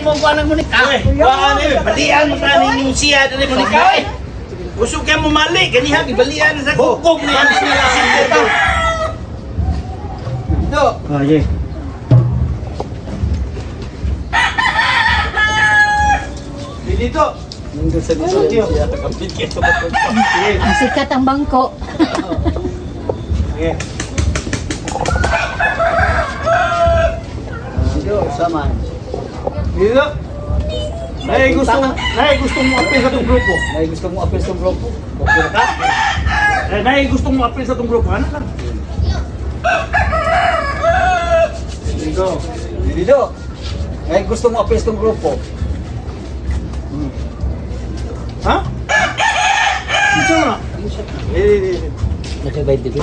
mo kuha ng munika. Kuha na balian mo tanin yung siya na munika. Usog kayo mo mali. Ganihan, ibalian sa kukog na yan. Dito. Okay. Dito. Nandun sa gusto siya. Kapit kayo sa bato. Sige. Sikat ang bangko. Sige. Dito, sama. Dito. Nay gusto mo apel sa tong grupo. May gusto mong appeal sa grupo. Okay ka? Nay gusto mo apel sa tong grupo. Ano ka? Dito. Dito. May gusto mong appeal sa grupo. Ha? Ito na. Nakabay dito.